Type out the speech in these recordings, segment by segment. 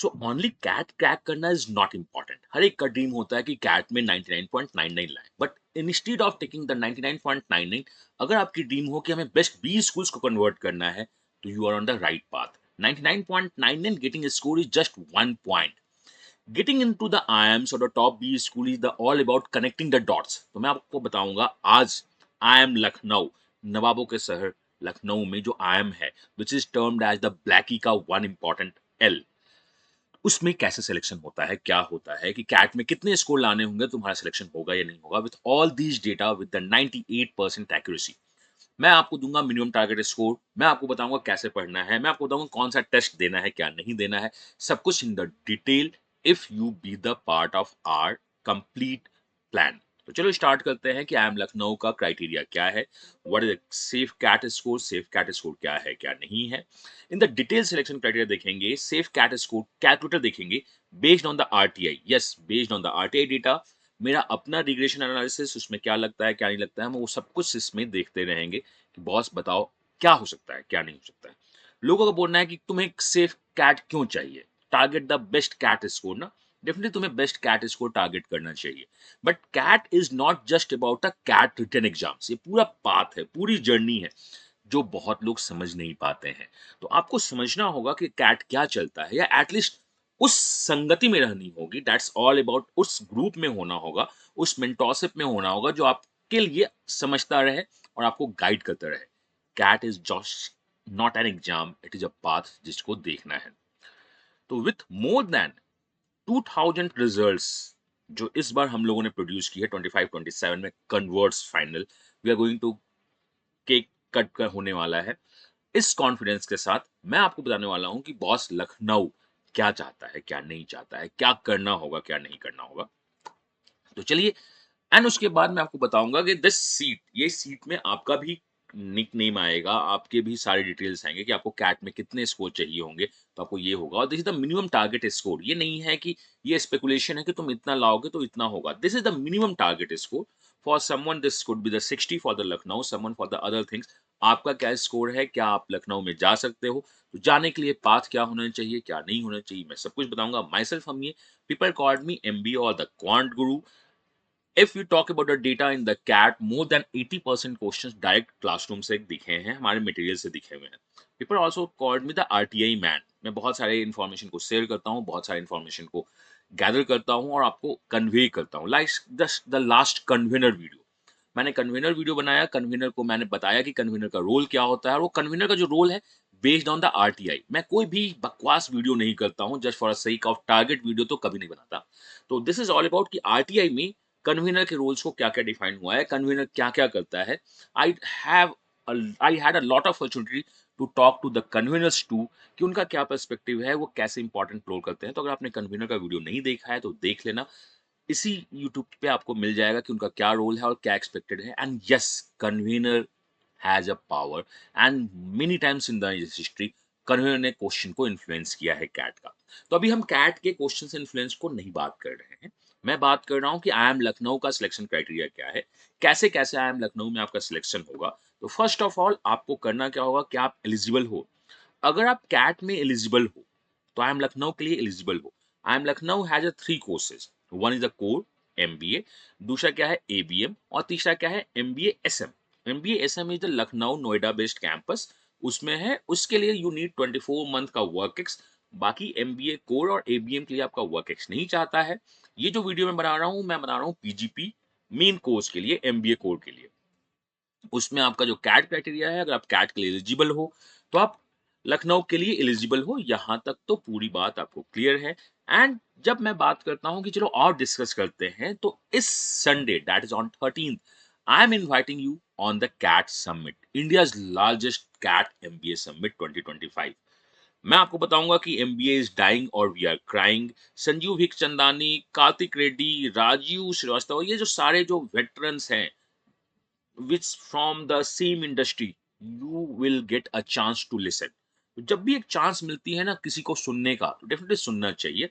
So only cat crack करना is not important. हर एक का ड्रीम होता है कि कैट में 99.99 लाए, but instead of taking the 99.99, अगर आपकी ड्रीम हो कि हमें बेस्ट 20 स्कूल्स को कन्वर्ट करना है, तो you are on the right path. 99.99 getting a score is just 1 point. Getting into the IIMs or the top B school is the all about connecting the dots। तो मैं आपको बताऊंगा आज IIM Lucknow, नवाबों के शहर लखनऊ में जो IIM है, which is termed as the ब्लैकी का वन इंपॉर्टेंट एल, उसमें कैसे सिलेक्शन होता है, क्या होता है कि कैट में कितने स्कोर लाने होंगे, तुम्हारा सिलेक्शन होगा या नहीं होगा, with all these data with the 98% accuracy. मैं आपको दूंगा मिनिमम टारगेट स्कोर, मैं आपको बताऊंगा कैसे पढ़ना है, मैं आपको बताऊंगा कौन सा टेस्ट देना है, क्या नहीं देना है, सब कुछ in the detail if you be the part of our complete plan. तो चलो स्टार्ट करते हैं कि आई एम लखनऊ का क्राइटेरिया क्या है, what is safe CAT score, safe CAT score क्या है क्या नहीं है। In the detail selection criteria देखेंगे, सेफ कैट स्कोर कैलकुलेटर देखेंगे based on the RTI, yes based on the RTI data. मेरा अपना रिग्रेशन एनालिसिस, उसमें क्या लगता है क्या नहीं लगता है, हम वो सब कुछ इसमें देखते रहेंगे कि बॉस बताओ क्या हो सकता है क्या नहीं हो सकता है। लोगों का बोलना है कि तुम्हें एक सेफ कैट क्यों चाहिए, target the best CAT score ना, डेफिनेटली तुम्हें बेस्ट कैट स्कोर टारगेट करना चाहिए। But CAT is not just about a CAT written exams, ये पूरा पाथ है, पूरी जर्नी है जो बहुत लोग समझ नहीं पाते हैं। तो आपको समझना होगा कि कैट क्या चलता है, या एटलीस्ट उस संगति में रहनी होगी, दैट्स ऑल अबाउट, उस ग्रुप में होना होगा, उस मेंटरशिप में होना होगा जो आपके लिए समझता रहे और आपको गाइड करता रहे। CAT is just not an exam, it is a path जिसको देखना है। तो विथ मोर देन 2000 रिजल्ट्स जो इस बार हम लोगों ने प्रोड्यूस की है 25-27 में, converts final, we are going to cake cut कर होने वाला है। इस कॉन्फिडेंस के साथ मैं आपको बताने वाला हूं कि बॉस लखनऊ क्या चाहता है क्या नहीं चाहता है, क्या करना होगा क्या नहीं करना होगा। तो चलिए, एंड उसके बाद मैं आपको बताऊंगा कि दिस सीट, ये सीट में आपका भी निक नेम आएगा, आपके भी सारे डिटेल्स आएंगे कि आपको कैट में कितने स्कोर चाहिए होंगे, तो आपको ये होगा। और this is the minimum target score, ये नहीं है कि ये स्पेकुलेशन है कि तुम इतना लाओगे तो इतना होगा, this is the minimum target score. For someone this could be the 60 for the Lucknow, someone for the other things. आपका क्या स्कोर है, क्या आप लखनऊ में जा सकते हो, तो जाने के लिए पाथ क्या होना चाहिए क्या नहीं होना चाहिए, मैं सब कुछ बताऊंगा। माई सेल्फ हम ये, पीपल कॉल्ड मी एमबी और the quant Guru. If we talk about the data in the CAT, more than 80% questions direct classroom से दिखे हैं, हमारे मटेरियल से दिखे हुए हैं। People also called me the RTI man। मैं बहुत सारे इन्फॉर्मेशन को शेयर करता हूँ, बहुत सारे इन्फॉर्मेशन को गैदर करता हूँ और आपको कन्वे करता हूँ, like the last convener video. मैंने कन्वेनर वीडियो बनाया, कन्वेनर को मैंने बताया कि कन्वेनर का रोल क्या होता है, और वो कन्वेनर का जो रोल है बेस्ड ऑन द आरटीआई। मैं कोई भी बकवास वीडियो नहीं करता हूँ just for a sake of target, video तो कभी नहीं बनाता। तो दिस इज ऑल अबाउट कि आरटीआई में कन्वीनर के रोल्स को क्या क्या डिफाइन हुआ है, कन्वीनर क्या क्या करता है। I have I had a lot of opportunity to talk to the conveners to, कि उनका क्या पर्सपेक्टिव है, वो कैसे इंपॉर्टेंट रोल करते हैं। तो अगर आपने कन्वीनर का वीडियो नहीं देखा है तो देख लेना, इसी यूट्यूब पे आपको मिल जाएगा कि उनका क्या रोल है और क्या एक्सपेक्टेड है। And yes, convener has a power, and many times in the history convener ने क्वेश्चन को इन्फ्लुएंस किया है कैट का। तो अभी हम कैट के क्वेश्चन से इन्फ्लुएंस को नहीं बात कर रहे हैं, मैं बात कर रहा हूं कि आई एम लखनऊ का सिलेक्शन क्राइटेरिया क्या है, कैसे कैसे आई एम लखनऊ में आपका सिलेक्शन होगा। तो फर्स्ट ऑफ ऑल आपको करना क्या होगा कि आप एलिजिबल हो। अगर आप कैट में एलिजिबल हो तो आई एम लखनऊ के लिए एलिजिबल हो। IIM Lucknow has a 3 courses, one is a core MBA, दूसरा क्या है एबीएम, और तीसरा क्या है MBA SM. MBA SM is the Lucknow Noida based campus, उसमें है, उसके लिए यू नीड 24 मंथ का वर्क एक्स। बाकी एमबीए कोर और एबीएम के लिए आपका वर्क एक्स नहीं चाहता है। ये जो वीडियो मैं बना रहा हूँ, मैं बना रहा हूँ पीजीपी मेन कोर्स के लिए, एमबीए कोर के लिए। उसमें आपका जो कैट क्राइटेरिया है, अगर आप कैट के लिए एलिजिबल हो तो आप लखनऊ के लिए एलिजिबल हो, यहां तक तो पूरी बात आपको क्लियर है। एंड जब मैं बात करता हूं कि चलो और डिस्कस करते हैं, तो इस Sunday that is on 13th I am inviting you on the CAT summit, India's largest CAT MBA summit 2025। मैं आपको बताऊंगा कि एमबीए इज डाइंग और we are crying. Sanjeev Bikhchandani, Karthik Reddy, Rajeev Srivastava, ये जो सारे जो वेटरन्स हैं which from the same industry, you will get a chance to listen। तो जब भी एक चांस मिलती है ना किसी को सुनने का, तो डेफिनेटली सुनना चाहिए।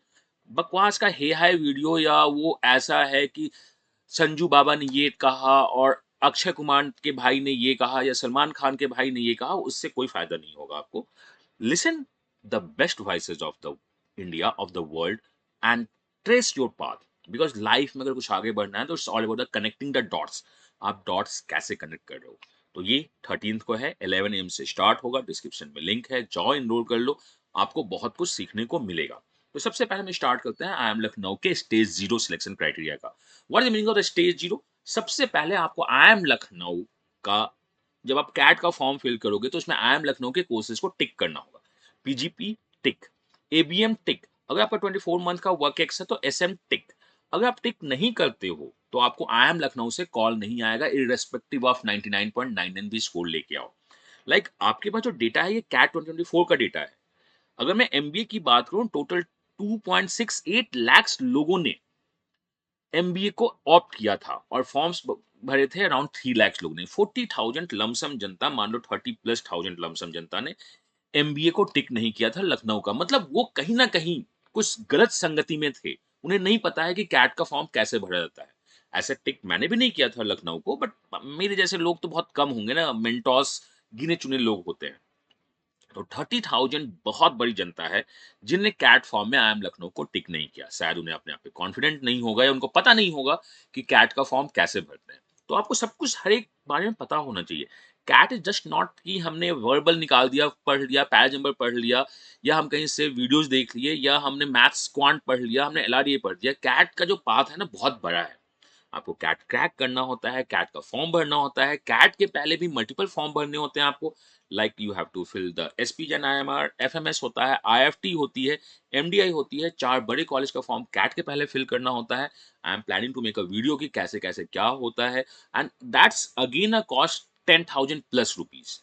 बकवास का हे हाय वीडियो, या वो ऐसा है कि संजू बाबा ने ये कहा और अक्षय कुमार के भाई ने ये कहा या सलमान खान के भाई ने ये कहा, उससे कोई फायदा नहीं होगा आपको। Listen the best voices of the India, of the world, and trace your path. Because life में अगर कुछ आगे बढ़ना है तो it's all about the connecting the dots. आप डॉट्स कैसे कनेक्ट कर रहे हो। तो ये 13th को है, 11 AM से स्टार्ट होगा, डिस्क्रिप्शन में लिंक है, जाओ इनरोल कर लो, आपको बहुत कुछ सीखने को मिलेगा। तो सबसे पहले हम स्टार्ट करते हैं आई एम लखनऊ के स्टेज 0 सिलेक्शन क्राइटेरिया का। What is the meaning of the stage 0? सबसे पहले आपको आई एम लखनऊ का, जब आप कैट का फॉर्म फिल करोगे तो उसमें आई एम लखनऊ के कोर्सेज को टिक करना होगा। पीजीपी टिक, एबीएम टिक, अगर आपका 24 मंथ का वर्क एक्स है तो एसएम टिक। अगर आप टिक नहीं करते हो तो आपको आई एम लखनऊ से कॉल नहीं आएगा, इररेस्पेक्टिव ऑफ 99.99 भी स्कोर लेके आओ। आपके पास जो डेटा है ये कैट 2024 का डेटा है। अगर मैं एमबीए की बात करूं, टोटल 2.68 लाख लोगों ने एमबीए को ऑप्ट किया था और फॉर्म्स भरे थे अराउंड 3 लाख लोगों ने। 40,000 लमसम जनता, मान लो 30+ थाउजेंड लमसम जनता ने एमबीए को टिक नहीं किया था लखनऊ का। मतलब वो कहीं ना कहीं कुछ गलत संगति में थे, उन्हें नहीं पता है कि कैट का फॉर्म कैसे भरा जाता है। ऐसे टिक मैंने भी नहीं किया था लखनऊ को, बट मेरे जैसे लोग तो बहुत कम होंगे ना, मेंटोस गिने चुने लोग होते हैं। तो 30,000 बहुत बड़ी जनता है जिनने कैट फॉर्म में आई एम लखनऊ को टिक नहीं किया। शायद उन्हें अपने आप पे कॉन्फिडेंट नहीं होगा या उनको पता नहीं होगा कि कैट का फॉर्म कैसे भरते हैं। तो आपको सब कुछ हर एक बारे में पता होना चाहिए। कैट इज जस्ट नॉट कि हमने वर्बल निकाल दिया, पढ़ लिया, पैराज नंबर पढ़ लिया, या हम कहीं से वीडियोस देख लिए, या हमने मैथ्स क्वांट पढ़ लिया, हमने एलआरडीए पढ़ लिया। कैट का जो पाथ है ना बहुत बड़ा है। आपको कैट क्रैक करना होता है, कैट का फॉर्म भरना होता है, कैट के पहले भी मल्टीपल फॉर्म भरने होते हैं आपको। You have to fill the SP Jain, IMR, FMS होता है, आईएफटी होती है, एमडीआई होती है। 4 बड़े कॉलेज का फॉर्म कैट के पहले फिल करना होता है। I am planning to make a video कि कैसे कैसे क्या होता है, and that's again a cost 10,000 plus rupees.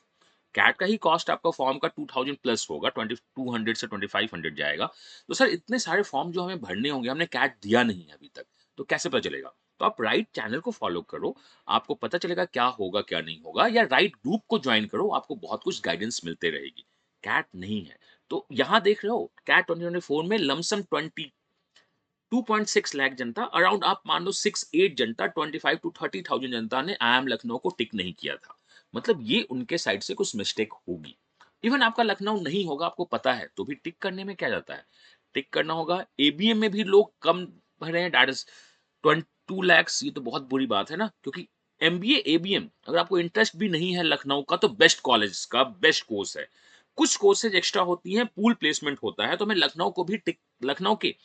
CAT का ही कॉस्ट आपका फॉर्म का 2000 प्लस होगा, 2200 से 2500 जाएगा। तो सर इतने सारे फॉर्म जो हमें भरने होंगे, हमने कैट दिया नहीं है अभी तक, तो कैसे पता चलेगा? तो आप राइट चैनल को फॉलो करो, आपको पता चलेगा क्या होगा क्या नहीं होगा, या राइट ग्रुप को ज्वाइन करो, आपको बहुत कुछ गाइडेंस मिलते रहेगी। कैट नहीं है तो यहाँ देख रहे हो कैट 2024 में लमसम 2.6 लाख जनता, अराउंड आप मान लो 6-8 जनता, 25 to 30,000 जनता ने आई एम लखनऊ को टिक नहीं किया था। मतलब ये उनके साइड से कुछ मिस्टेक होगी। इवन आपका लखनऊ नहीं होगा, आपको पता है, तो भी टिक करने में क्या जाता है, टिक करना होगा। एबीएम में भी लोग कम भरे हैं, दैट इज 22 lakhs। ये तो बहुत बुरी बात है ना, क्योंकि एमबीए एबीएम अगर आपको इंटरेस्ट भी नहीं है लखनऊ का, तो बेस्ट कॉलेज का बेस्ट कोर्स है। कुछ कोर्सेज एक्स्ट्रा होती हैं, पूल प्लेसमेंट होता है, तो मैं लखनऊ को भी टिक, लखनऊ के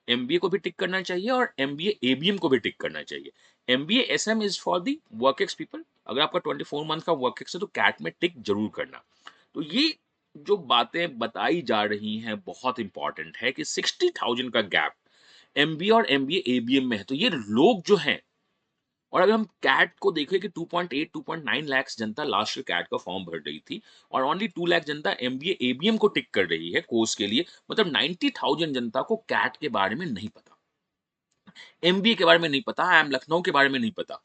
एमबीए को भी टिक करना चाहिए और एमबीए एबीएम को भी टिक करना चाहिए। MBA SM is for the work ex people. अगर आपका 24 मंथ का वर्क एक्स है तो कैट में टिक जरूर करना। तो ये जो बातें बताई जा रही हैं बहुत इंपॉर्टेंट है कि 60,000 का गैप एमबीए और एमबीए एबीएम में है। तो ये लोग जो हैं, और अगर हम कैट को देखें कि 2.8 2.9 लाख जनता लास्ट ईयर कैट का फॉर्म भर रही थी, और ओनली 2 लाख जनता एमबीए एबीएम को टिक कर रही है कोर्स के लिए। मतलब 90,000 जनता को कैट के बारे में नहीं पता, एमबीए के बारे में नहीं पता, आई एम लखनऊ के बारे में नहीं पता।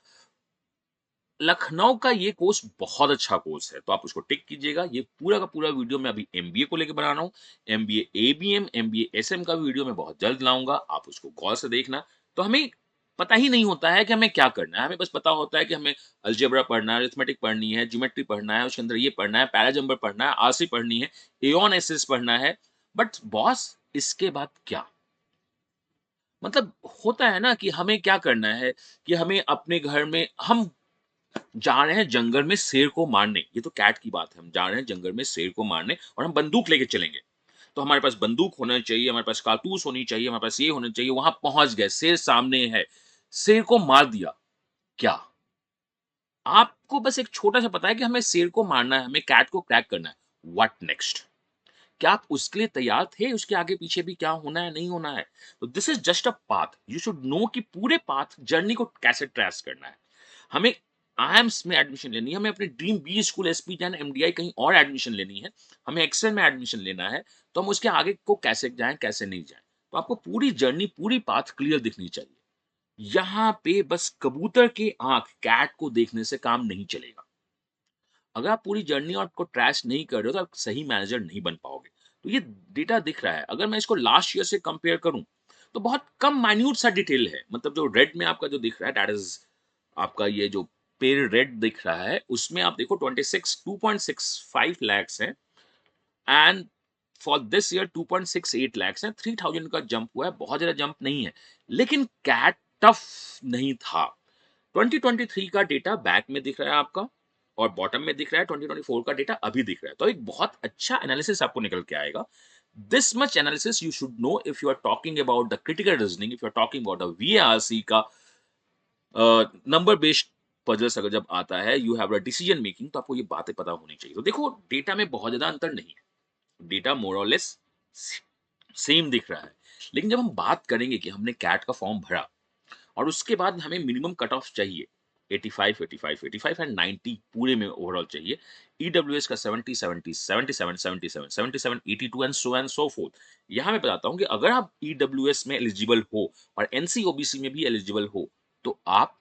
लखनऊ का ये कोर्स बहुत अच्छा कोर्स है, तो आप उसको टिक कीजिएगा। ये पूरा का पूरा वीडियो मैं अभी एमबीए को लेकर बना रहा हूँ। एमबीए एबीएम, एमबीए एसएम का वीडियो मैं बहुत जल्द लाऊंगा, आप उसको गौर से देखना। तो हमें पता ही नहीं होता है कि हमें क्या करना है, हमें बस पता होता है कि हमें अलजेब्रा पढ़ना है, अरिथमेटिक पढ़नी है, ज्योमेट्री पढ़ना है, उसके अंदर ये पढ़ना है, पैराजंबर पढ़ना है, आरसी पढ़नी है, एओन एसएस पढ़ना है। बट बॉस इसके बाद क्या? मतलब होता है ना कि हमें क्या करना है, कि हमें अपने घर में हम जा रहे हैं जंगल में शेर को मारने। ये तो कैट की बात है, हम जा रहे हैं जंगल में शेर को मारने और हम बंदूक लेके चलेंगे। तो हमारे पास बंदूक होना चाहिए, हमारे पास कारतूस होनी चाहिए, हमारे पास ये होना चाहिए। वहां पहुंच गए, शेर सामने है, शेर को मार दिया, क्या? आपको बस एक छोटा सा पता है कि हमें शेर को मारना है, हमें कैट को क्रैक करना है। What next? क्या आप उसके लिए तैयार थे? उसके आगे पीछे भी क्या होना है, नहीं होना है? तो this is just a path, you should no कि पूरे पाथ जर्नी को कैसे ट्रेस करना है। हमें आईएम्स में एडमिशन लेनी है, हमें अपनी dream B school, SP Jain, MDI कहीं और एडमिशन लेनी है, हमें एक्सेल में एडमिशन लेना है, तो हम उसके आगे को कैसे जाएं, कैसे नहीं जाएं। तो आपको पूरी जर्नी, पूरी पाथ क्लियर दिखनी चाहिए। यहाँ पे बस कबूतर की आंख कैट को देखने से काम नहीं चलेगा। अगर आप पूरी जर्नी और को ट्रैश नहीं कर रहे हो तो आप सही मैनेजर नहीं बन पाओगे। तो ये डेटा दिख रहा है। अगर मैं इसको लास्ट ईयर से कंपेयर करूं तो बहुत कम माइन्यूट सा डिटेल है। मतलब जो रेड में आपका जो दिख रहा है, दैट इज आपका ये जो पेर रेड दिख रहा है, उसमें आप देखो 26 2.65 lakhs है, and for this year 2.68 lakh है, 3000 का जंप हुआ है, बहुत ज्यादा जंप नहीं है, लेकिन कैट टफ नहीं था। 2023 का डेटा बैक में दिख रहा है आपका और बॉटम में दिख रहा है, 2024 का डेटा अभी दिख रहा है, तो एक बहुत अच्छा एनालिसिस आपको निकल के आएगा। This much analysis you should know if you are talking about the critical reasoning, if you are talking about the VARC का नंबर बेस्ड पजल्स अगर जब आता है, you have a decision making, तो आपको ये बातें पता होनी चाहिए। तो देखो डेटा में बहुत ज्यादा अंतर नहीं है, डेटा मोर और लेस सेम दिख रहा है, लेकिन जब हम बात करेंगे कि हमने कैट का फॉर्म भरा और उसके बाद हमें मिनिमम कट ऑफ चाहिए 85, 85, 85 एंड 90 पूरे में ओवरऑल चाहिए, ईडब्ल्यूएस का 70, 70, 77, 77, 77, 82 एंड सो फोर्थ। यहाँ मैं बताता हूँ कि अगर आप ईडब्ल्यूएस में एलिजिबल हो और एनसीओबीसी में भी एलिजिबल हो, तो आप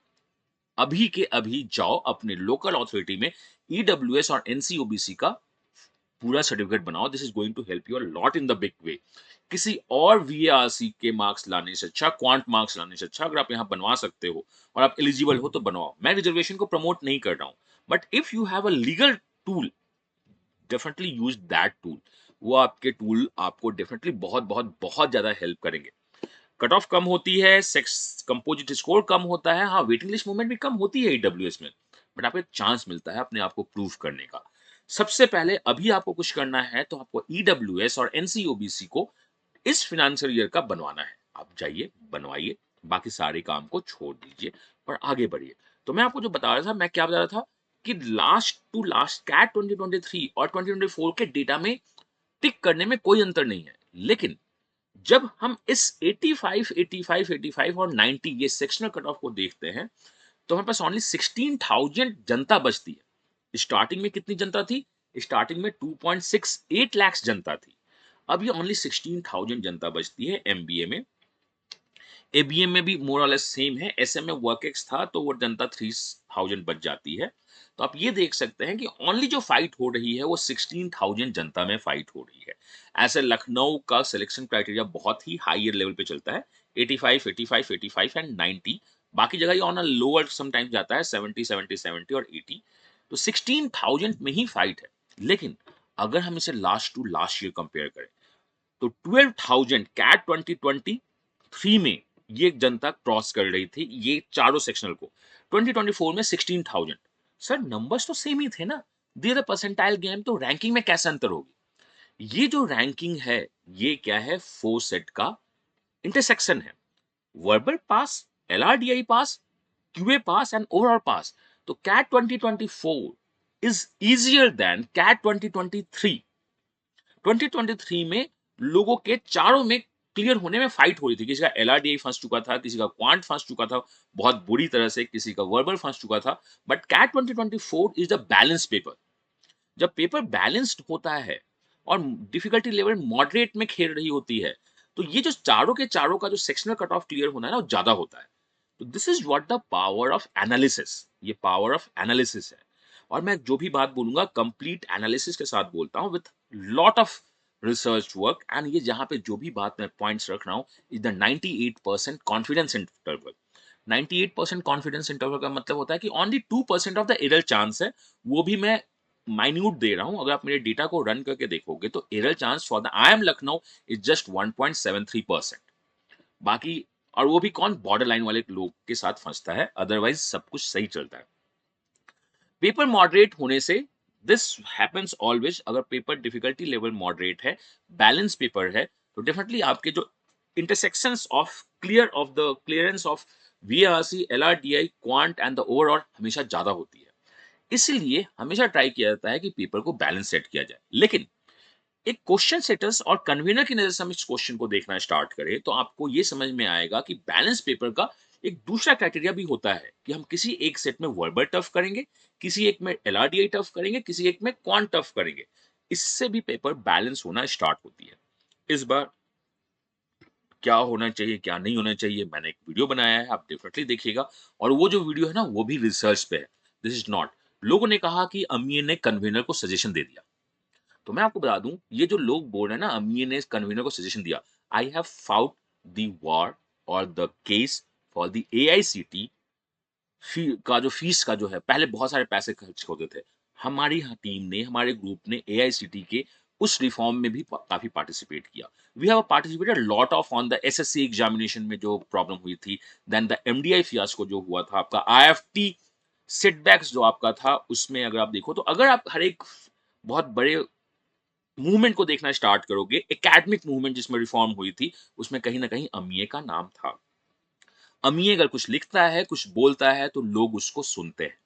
अभी के अभी जाओ अपने लोकल अथॉरिटी में ईडब्ल्यूएस और एनसीओबीसी का पूरा सर्टिफिकेट बनाओ। This is going to help you a lot in the big way. किसी और वीएआरसी के मार्क्स लाने से अच्छा, क्वांट मार्क्स लाने से अच्छा, अगर आप यहाँ बनवा सकते हो और आप एलिजिबल हो तो बनवाओ। मैं रिजर्वेशन को प्रमोट नहीं कर रहा हूँ, but if you have a legal tool, definitely use that tool. वो आपके टूल आपको डेफिनेटली बहुत बहुत बहुत ज्यादा हेल्प करेंगे। कट ऑफ कम होती है, सेक्स कंपोजिट स्कोर कम होता है, हाँ वेटिंग लिस्ट मूवमेंट भी कम होती है ईडब्ल्यूएस में, बट आपको एक चांस मिलता है अपने आप को प्रूव करने का। सबसे पहले अभी आपको कुछ करना है तो आपको ईडब्ल्यूएस और एनसीओबीसी को इस फाइनेंशियल ईयर का बनवाना है। आप जाइए बनवाइए, बाकी सारे काम को छोड़ दीजिए और आगे बढ़िए। तो मैं आपको जो बता रहा था, मैं क्या बता रहा था कि लास्ट टू लास्ट कैट 2023 और 2024 के डेटा में टिक करने में कोई अंतर नहीं है, लेकिन जब हम इस 85, 85, 85 और 90 ये सेक्शनल कट ऑफ को देखते हैं, तो हमारे पास ओनली 16,000 जनता बचती है। स्टार्टिंग में कितनी जनता थी? स्टार्टिंग में 2.68 लाख जनता थी। अब ये ओनली 16,000 जनता बचती है एमबीए में। एबीएम में भी मोर और लेस सेम है। एसएम में वर्कएक्स था तो वो जनता 3,000 बच जाती है। तो आप ये देख सकते हैं कि ओनली जो फाइट हो रही है वो 16,000 जनता में फाइट हो रही है। ऐसे लखनऊ का सिलेक्शन क्राइटेरिया बहुत ही हायर लेवल पे चलता है, 85, 85, 85 एंड 90। बाकी जगह ये ऑन अ लोअर समटाइम्स जाता है 70, 70, 70 और 80। तो 16,000 में ही फाइट है। लेकिन अगर हम इसे last to last year compare करें, तो 12,000 कैट 2023 में ये जनता क्रॉस कर रही थी, ये चारों सेक्शनल को। 2024 में 16,000। सर नंबर्स तो सेम ही थे ना, दे द परसेंटाइल गेम, तो रैंकिंग में कैसे अंतर होगी? ये जो रैंकिंग है, ये क्या है? फोर सेट का इंटरसेक्शन है। Verbal pass, LRDI pass, QA pass and overall pass. तो CAT 2024 is easier than CAT 2023। 2023 में लोगों के चारों में क्लियर होने में फाइट हो रही थी। किसी का एलआरडीआई फंस चुका था, किसी का क्वांट फंस चुका था बहुत बुरी तरह से, किसी का वर्बल फंस चुका था। But CAT 2024 is the balance paper. जब पेपर बैलेंस्ड होता है और डिफिकल्टी लेवल मॉडरेट में खेल रही होती है, तो ये जो चारों के चारों का जो सेक्शनल कट ऑफ क्लियर होना है ना, वो ज्यादा होता है। तो this is what the power of analysis. ये पावर ऑफ एनालिसिस है। और मैं जो भी बात बोलूंगा कंप्लीट एनालिसिस के साथ बोलता हूँ, with lot of research work. And ये जहां पे जो भी बात मैं पॉइंट्स रख रहा हूँ is the 98% confidence interval. 98% confidence interval का मतलब होता है कि only 2% of the error chance है, वो भी मैं माइन्यूट दे रहा हूं। अगर आप मेरे डेटा को रन करके देखोगे तो error chance for the I am Lucknow is just 1.73%। बाकी, और वो भी कौन? बॉर्डर लाइन वाले लोग के साथ फंसता है, अदरवाइज सब कुछ सही चलता है। पेपर मॉडरेट होने से दिस हैपेंस ऑलवेज। अगर पेपर डिफिकल्टी लेवल मॉडरेट है, बैलेंस पेपर है, तो डेफिनेटली आपके जो intersections of clearance of VRC, LRDI, quant and the overall हमेशा ज्यादा होती है। इसीलिए हमेशा ट्राई किया जाता है कि पेपर को बैलेंस सेट किया जाए। लेकिन एक क्वेश्चन सेटर्स और कन्वीनर की नजर से हम इस क्वेश्चन को देखना स्टार्ट करें, तो आपको ये समझ में आएगा कि बैलेंस पेपर का एक दूसरा क्राइटेरिया भी होता है कि हम किसी एक सेट में वर्बल टफ करेंगे, किसी एक में एलआरडीआई टफ करेंगे, किसी एक में क्वांट टफ करेंगे। इससे भी पेपर बैलेंस होना स्टार्ट होती है। इस बार क्या होना चाहिए, क्या नहीं होना चाहिए, मैंने एक वीडियो बनाया है, आप डेफिनेटली देखिएगा। और वो जो वीडियो है ना, वो भी रिसर्च पे है। दिस इज नॉट, लोगों ने कहा कि अमीर ने कन्वीनर को सजेशन दे दिया। तो मैं आपको बता दूं, ये जो लोग बोल रहे हैं ना अमीर ने कन्वीनर को सजेशन दिया, I have fought the war और the case for the AICTE का जो फीस का जो है, पहले बहुत सारे पैसे खर्च होते थे। हमारी टीम ने, हमारे ग्रुप ने एआईसीटी के उस रिफॉर्म में भी काफी पार्टिसिपेट किया। We have participated lot of on the SSC examination में जो प्रॉब्लम हुई थी, देन द एमडीआई फियास्को जो हुआ था, आपका आईएफटी सेटबैक्स जो आपका था, उसमें अगर आप देखो तो अगर आप हर एक बहुत बड़े मूवमेंट को देखना स्टार्ट करोगे, एकेडमिक मूवमेंट जिसमें रिफॉर्म हुई थी, उसमें कहीं ना कहीं अमीय का नाम था। अमीय अगर कुछ लिखता है, कुछ बोलता है, तो लोग उसको सुनते हैं।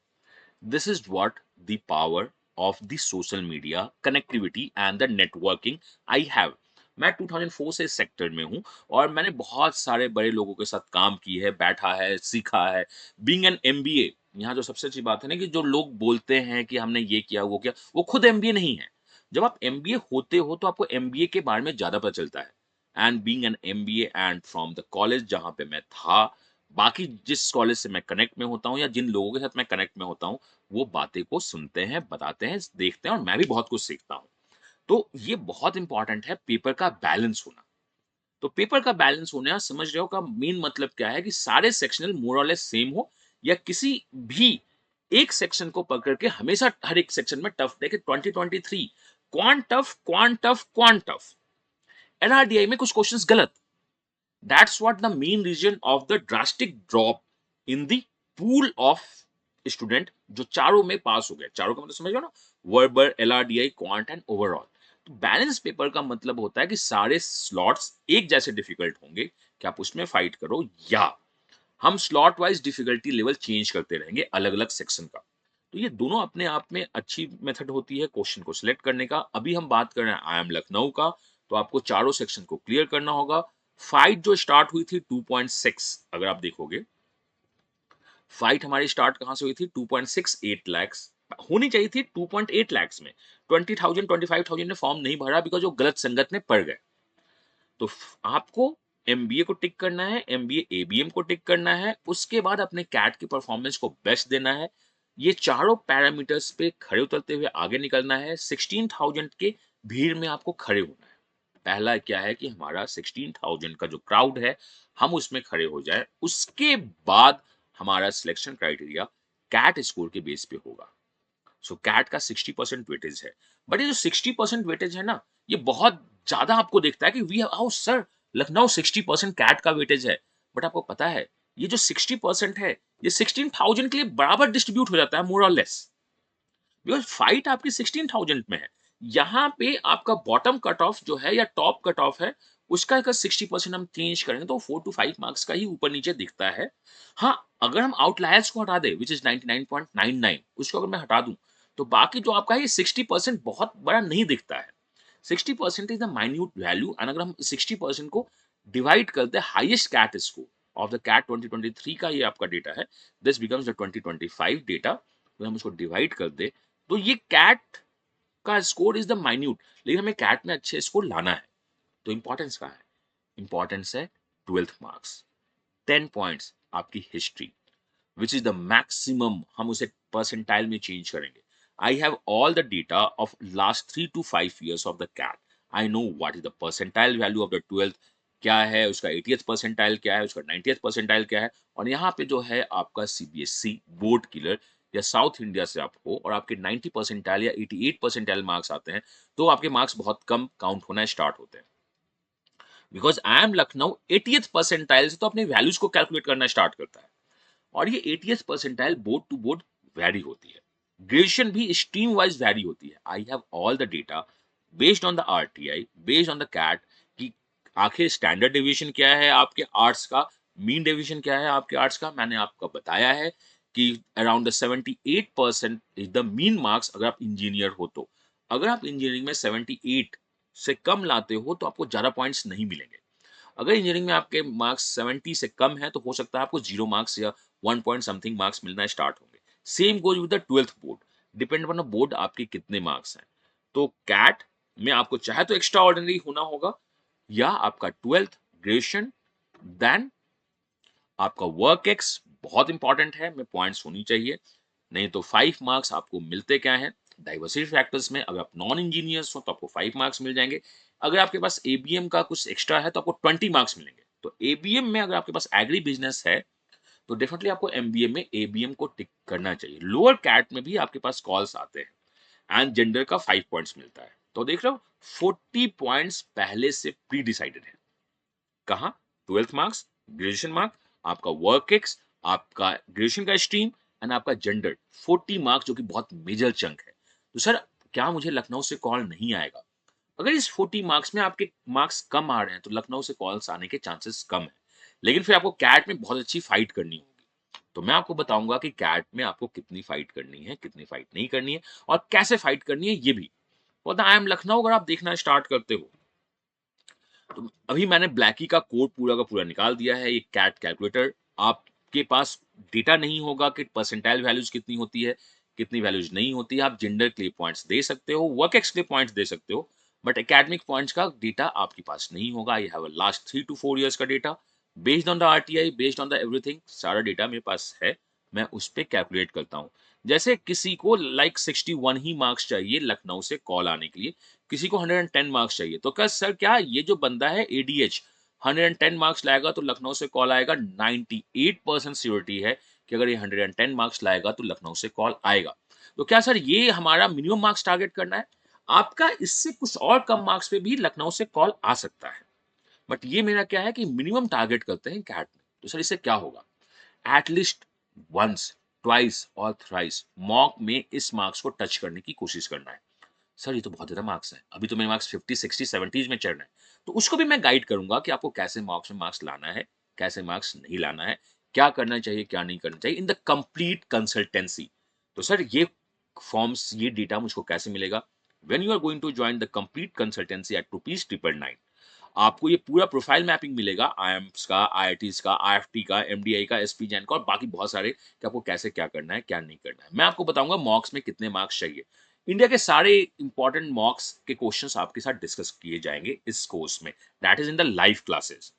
This is what the power of the social media connectivity and the networking I have. मैं 2004 से इस सेक्टर में हूँ और मैंने बहुत सारे बड़े लोगों के साथ काम की है, बैठा है, सीखा है। बीइंग एन एमबीए, यहाँ जो सबसे अच्छी बात है ना कि जो लोग बोलते हैं कि हमने ये किया, वो किया, वो खुद एमबीए नहीं है। जब आप एमबीए होते हो तो आपको एमबीए के बारे में ज़्यादा पता चलता है। And being an MBA and from the college जहाँ पे मैं था, बाकी जिस कॉलेज से मैं कनेक्ट में होता हूँ या जिन लोगों के साथ मैं कनेक्ट में होता हूँ, वो बातें को सुनते हैं, बताते हैं, देखते हैं और मैं भी बहुत कुछ सीखता हूँ। तो ये बहुत इंपॉर्टेंट है पेपर का बैलेंस होना। तो पेपर का बैलेंस होना समझ रहे हो का मेन मतलब क्या है कि सारे सेक्शनल मोर और लेस सेम हो या किसी भी एक सेक्शन को पकड़ के हमेशा हर एक सेक्शन में टफ दे कि 2023 quant tough, quant tough, quant tough. एनआरडीआई में कुछ क्वेश्चंस गलत। That's what the main reason of the drastic drop in the pool of student जो चारों में पास हो गए। चारों का मतलब समझ रहे हो ना, वर्बर, एलआरडीआई, क्वांट एंड ओवरऑल। तो बैलेंस पेपर का मतलब होता है कि सारे स्लॉट्स एक जैसे डिफिकल्ट होंगे कि आप उसमें फाइट करो, या हम slot wise difficulty level change करते रहेंगे अलग अलग सेक्शन का। तो ये दोनों अपने आप में अच्छी मेथड होती है क्वेश्चन को सिलेक्ट करने का। अभी हम बात कर रहे हैं आई एम लखनऊ का, तो आपको चारों सेक्शन को क्लियर करना होगा। फाइट जो स्टार्ट हुई थी 2.6, अगर आप देखोगे फाइट हमारी स्टार्ट कहां से हुई थी, 2.68 लैक्स होनी चाहिए थी, 2.8 लैक्स में 20,000 25,000 ने फॉर्म नहीं भरा बिकॉज वो गलत संगत में पड़ गए। तो आपको एमबीए को टिक करना है, एमबीए एबीएम को टिक करना है, उसके बाद अपने कैट की परफॉर्मेंस को बेस्ट देना है। ये चारों पैरामीटर्स पे खड़े उतरते हुए आगे निकलना है। 16,000 के भीड़ में आपको खड़े होना है। पहला क्या है कि हमारा 16,000 का जो क्राउड है, हम उसमें खड़े हो जाए। उसके बाद हमारा सिलेक्शन क्राइटेरिया कैट स्कोर के बेस पे होगा। सो कैट का 60% वेटेज है। बट ये जो 60% वेटेज है ना, ये बहुत ज्यादा आपको देखता है कि we how sir Lucknow 60% CAT का वेटेज है। बट आपको पता है ये जो 60% है, ये 16,000 के लिए बराबर डिस्ट्रीब्यूट हो जाता है मोर और लेस, बिकॉज फाइट आपकी 16,000 में है। यहाँ पे आपका बॉटम कट ऑफ जो है या टॉप कट ऑफ है, उसका अगर 60% हम चेंज करेंगे तो 4 to 5 मार्क्स का ही ऊपर नीचे दिखता है। हाँ, अगर हम आउटलायर्स को हटा दें विच इज 99.99, उसको अगर मैं हटा दूं तो बाकी जो आपका है 60% बहुत बड़ा नहीं दिखता है। 60% is the minute value. And अगर हम 60% को डिवाइड करते हैं highest CAT score of the CAT 2023 का, ये आपका डेटा है, दिस बिकम्स द 2025 डेटा। अगर हम उसको डिवाइड कर दे तो ये कैट का स्कोर इज द माइन्यूट, लेकिन हमें कैट में अच्छे स्कोर लाना है। तो इंपॉर्टेंस कहाँ है? इंपॉर्टेंस है 12th मार्क्स, 10 पॉइंट्स आपकी history which is the maximum, हम उसे परसेंटाइल में चेंज करेंगे। I have all the data of last 3 to 5 years of the CAT. I know what is the percentile value of the 12th, क्या है उसका 80th percentile, क्या है उसका 90th परसेंटाइल, क्या है। और यहाँ पे जो है आपका सीबीएसई बोर्ड क्लियर या साउथ इंडिया से आप हो और आपके 90 परसेंटाइल या 88 परसेंटाइल मार्क्स आते हैं, तो आपके मार्क्स बहुत कम काउंट होना स्टार्ट होते हैं। Because I am Lucknow 80th percentile से तो अपने वैल्यूज को कैलकुलेट करना स्टार्ट करता है। और ये 80th percentile board to board vary होती है। ग्रेजुएशन भी स्ट्रीम वाइज वैरी होती है। I have all the data based on the RTI, based on the CAT, कि आखिर स्टैंडर्ड डेविएशन क्या है आपके आर्ट्स का, मीन डेविएशन क्या है आपके आर्ट्स का। मैंने आपको बताया है कि around the 78% is the mean marks अगर आप इंजीनियर हो तो। अगर आप इंजीनियरिंग में 78 से कम लाते हो तो आपको ज्यादा पॉइंट्स नहीं मिलेंगे। अगर इंजीनियरिंग में आपके मार्क्स 70 से कम है तो हो सकता है आपको 0 मार्क्स या 1 पॉइंट समथिंग मार्क्स मिलना स्टार्ट होंगे। Same goes with the 12th board, depend on the board आपके कितने मार्क्स हैं। तो कैट में आपको चाहे तो एक्स्ट्रा ऑर्डिनरी होना होगा, या आपका 12th ग्रेजुएशन, देन आपका वर्क एक्स बहुत इंपॉर्टेंट है, में पॉइंट्स होनी चाहिए। नहीं तो 5 मार्क्स आपको मिलते क्या है डाइवर्सिटी फैक्टर्स में। अगर आप नॉन इंजीनियर्स हो तो आपको 5 मार्क्स मिल जाएंगे। अगर आपके पास एबीएम का कुछ एक्स्ट्रा है तो आपको 20 मार्क्स मिलेंगे। तो एबीएम में अगर आपके पास एग्री बिजनेस है तो डेफिनेटली आपको एमबीए में एबीएम को टिक करना चाहिए। लोअर कैट में भी आपके पास कॉल्स आते हैं एंड जेंडर का 5 पॉइंट्स मिलता है। तो देख रहे हो 40 पॉइंट्स पहले से प्री डिसाइडेड है। कहाँ? 12th मार्क्स, ग्रेजुएशन मार्क, आपका वर्क एक्स, आपका ग्रेजुएशन का स्ट्रीम एंड आपका जेंडर, 40 मार्क्स जो कि बहुत मेजर चंक है। तो सर क्या मुझे लखनऊ से कॉल नहीं आएगा? अगर इस 40 मार्क्स में आपके मार्क्स कम आ रहे हैं तो लखनऊ से कॉल्स आने के चांसेस कम है। लेकिन फिर आपको कैट में बहुत अच्छी फाइट करनी होगी। तो मैं आपको बताऊंगा कि कैट में आपको कितनी फाइट करनी है, कितनी फाइट नहीं करनी है और कैसे फाइट करनी है ये भी। और आई एम लखनऊ अगर आप देखना स्टार्ट करते हो तो अभी मैंने ब्लैकी का कोड पूरा का पूरा निकाल दिया है, ये कैट कैलकुलेटर। आपके पास डेटा नहीं होगा कि परसेंटाइल वैल्यूज कितनी होती है, कितनी वैल्यूज नहीं होती है। आप जेंडर के लिए पॉइंट्स दे सकते हो, वर्क एक्स के लिए पॉइंट्स दे सकते हो, बट एकेडमिक पॉइंट्स का डेटा आपके पास नहीं होगा। I have a last 3 to 4 years का data based on the RTI, based on the everything, सारा डेटा मेरे पास है। मैं उस पे कैलकुलेट करता हूँ। जैसे किसी को लाइक 61 ही मार्क्स चाहिए लखनऊ से कॉल आने के लिए, किसी को 110 मार्क्स चाहिए, तो क्या सर क्या ये जो बंदा है एडीएच 110 मार्क्स लाएगा तो लखनऊ से कॉल आएगा? 98% श्योरिटी है कि अगर ये 110 मार्क्स लाएगा तो लखनऊ से कॉल आएगा। तो क्या सर ये हमारा मिनिमम मार्क्स टारगेट करना है? आपका इससे कुछ और कम मार्क्स पे भी लखनऊ से कॉल आ सकता है, बट ये मेरा क्या है कि मिनिमम टारगेट करते हैं कैट में। तो सर इससे क्या होगा? एटलीस्ट वंस, ट्वाइस और थ्राइस मॉक में इस मार्क्स को टच करने की कोशिश करना है। सर ये तो बहुत ज़्यादा मार्क्स है। अभी तो मेरे मार्क्स 50, 60, 70s में चल रहे हैं। तो उसको भी मैं गाइड करूँगा कि आपको कैसे मार्क्स में मार्क्स लाना है, कैसे मार्क्स नहीं लाना है, क्या करना चाहिए, क्या नहीं करना चाहिए इन द कंप्लीट कंसल्टेंसी। तो सर ये फॉर्म्स, ये डेटा मुझको कैसे मिलेगा? When you are going to join the complete consultancy at ₹999, आपको ये पूरा प्रोफाइल मैपिंग मिलेगा आईएम्स का, आईआईटीज़ का, आईएफटी का, एमडीआई का, एसपी जैन का और बाकी बहुत सारे कि आपको कैसे क्या करना है, क्या नहीं करना है। मैं आपको बताऊँगा मॉक्स में कितने मार्क्स चाहिए। इंडिया के सारे इंपॉर्टेंट मॉक्स के क्वेश्चंस आपके साथ डिस्कस किए जाएंगे इस कोर्स में, that is in the live classes.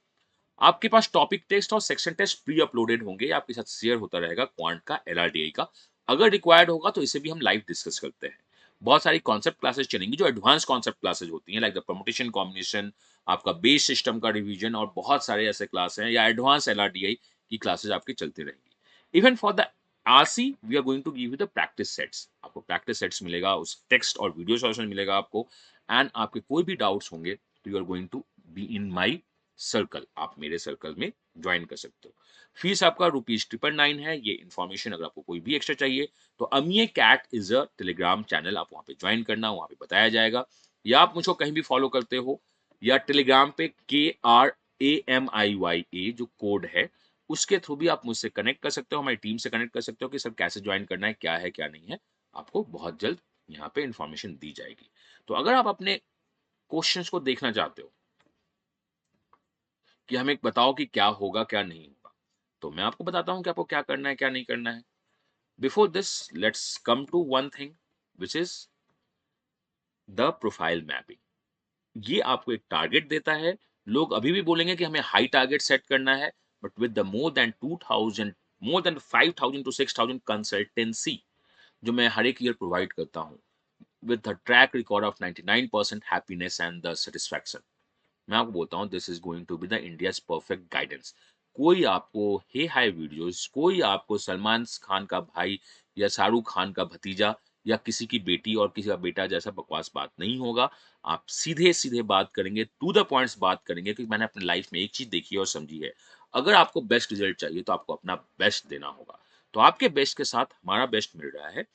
आपके पास टॉपिक टेस्ट और सेक्शन टेस्ट प्री अपलोडेड होंगे, आपके साथ शेयर होता रहेगा क्वांट का, एलआरडीआई का। अगर रिक्वायर्ड होगा तो इसे भी हम लाइव डिस्कस करते हैं। बहुत सारी कॉन्सेप्ट क्लासेस चलेंगी जो एडवांस कॉन्सेप्ट क्लासेस होती हैं, लाइक द परमुटेशन कॉम्बिनेशन, आपका बेस सिस्टम का रिवीजन और बहुत सारे ऐसे क्लास हैं, या एडवांस एलआरडीआई की क्लासेस आपकी चलती रहेंगी। Even for the RC we are going to give you the practice sets. आपको प्रैक्टिस सेट्स मिलेगा, उस टेक्स्ट और वीडियो सॉल्यूशन मिलेगा आपको, एंड आपके कोई भी डाउट्स होंगे तो you are going to be in my circle, आप मेरे सर्कल में ज्वाइन कर सकते हो। फीस आपका ₹999 है। ये इन्फॉर्मेशन अगर आपको कोई भी एक्स्ट्रा चाहिए तो Amiye CAT is a Telegram channel, आप वहां पे ज्वाइन करना, वहां पे बताया जाएगा। या आप मुझको कहीं भी फॉलो करते हो, या टेलीग्राम पे KRAMIYA जो कोड है उसके थ्रू भी आप मुझसे कनेक्ट कर सकते हो, हमारी टीम से कनेक्ट कर सकते हो कि सर कैसे ज्वाइन करना है क्या नहीं है। आपको बहुत जल्द यहाँ पे इन्फॉर्मेशन दी जाएगी। तो अगर आप अपने क्वेश्चंस को देखना चाहते हो कि हमें बताओ कि क्या होगा, क्या नहीं होगा, तो मैं आपको बताता हूँ कि आपको क्या करना है, क्या नहीं करना है। Before this let's come to one thing which is the profile mapping. ये आपको एक टारगेट देता है। लोग अभी भी बोलेंगे कि हमें हाई टारगेट सेट करना है, but with the more than 5000 to 6000 consultancy जो मैं हर एक ईयर प्रोवाइड करता हूँ, with the track record of 99% happiness and the satisfaction, मैं आपको बोलता हूँ this is going to be the India's perfect guidance. कोई आपको हे हाय वीडियोस, कोई आपको सलमान खान का भाई या शाहरुख खान का भतीजा या किसी की बेटी और किसी का बेटा जैसा बकवास बात नहीं होगा। आप सीधे सीधे बात करेंगे, टू द पॉइंट्स बात करेंगे, क्योंकि मैंने अपनी लाइफ में एक चीज देखी है और समझी है, अगर आपको बेस्ट रिजल्ट चाहिए तो आपको अपना बेस्ट देना होगा। तो आपके बेस्ट के साथ हमारा बेस्ट मिल रहा है।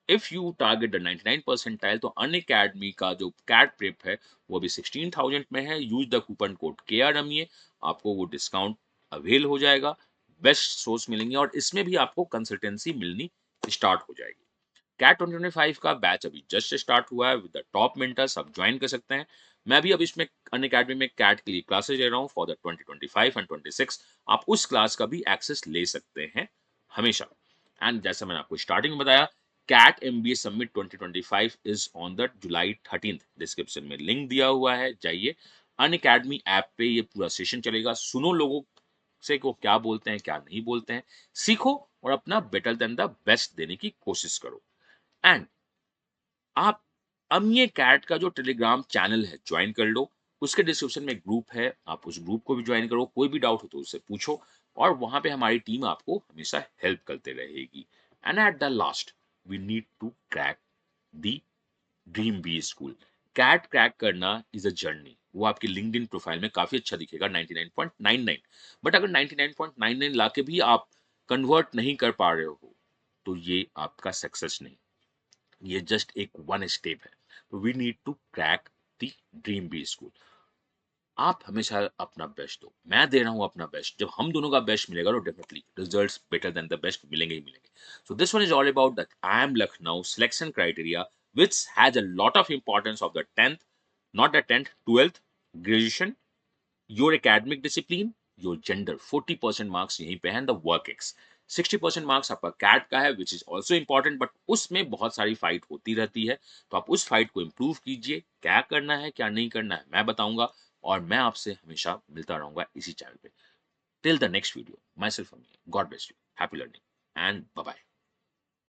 If you target the 99 percentile तो अन अकेडमी का जो कैट प्रेप है वो अभी 16,000 में है। Use the coupon code KRME, आपको वो डिस्काउंट अवेल हो जाएगा, बेस्ट सोर्स मिलेंगे और इसमें भी आपको कंसल्टेंसी मिलनी स्टार्ट हो जाएगी। कैट 2025 का बैच अभी जस्ट स्टार्ट हुआ है विद द टॉप मेंटर्स, आप ज्वाइन कर सकते हैं। मैं भी अभी इसमें अन अकेडमी में कैट के लिए क्लासेस ले रहा हूँ फॉर द 2025 एंड 26। आप उस क्लास का भी एक्सेस ले सकते हैं हमेशा। एंड जैसा मैंने आपको स्टार्टिंग में बताया, CAT MBA summit 2025 is on the July 13। Description में लिंक दिया हुआ है, जाइए। अन अकेडमी ऐप पे ये पूरा सेशन चलेगा, सुनो लोगों से को क्या बोलते हैं, क्या नहीं बोलते हैं, सीखो और अपना बेटर देन द बेस्ट देने की कोशिश करो। एंड आप अमिये कैट का जो टेलीग्राम चैनल है ज्वाइन कर लो, उसके डिस्क्रिप्शन में ग्रुप है, आप उस ग्रुप को भी ज्वाइन करो, कोई भी डाउट हो तो उससे पूछो और वहां पे हमारी टीम आपको हमेशा हेल्प करते रहेगी। And at the last we need to crack the dream B school. CAT crack करना इज़ अ जर्नी। वो आपके लिंक्डइन प्रोफाइल में काफ़ी अच्छा दिखेगा 99.99, बट अगर 99.99 लाके भी आप कन्वर्ट नहीं कर पा रहे हो, तो ये आपका सक्सेस नहीं, ये जस्ट एक वन स्टेप है। We need to crack the dream B school. आप हमेशा अपना बेस्ट दो, मैं दे रहा हूँ अपना बेस्ट। जब हम दोनों का बेस्ट मिलेगा तो definitely results better than the best मिलेंगे ही मिलेंगे। So this one is all about the I am Lucknow selection criteria, which has a lot of importance of the 10th, not the 10th, 12th, graduation, your academic discipline, your gender, 40% marks यहीं पे हैं, the work ex 60% marks आपका cat का है, which is also important, but उसमें बहुत सारी fight होती रहती है। तो आप उस फाइट को इम्प्रूव कीजिए। क्या करना है क्या नहीं करना है मैं बताऊंगा, और मैं आपसे हमेशा मिलता रहूंगा इसी चैनल पे। Till the next video, my self, God bless you, happy learning and bye bye.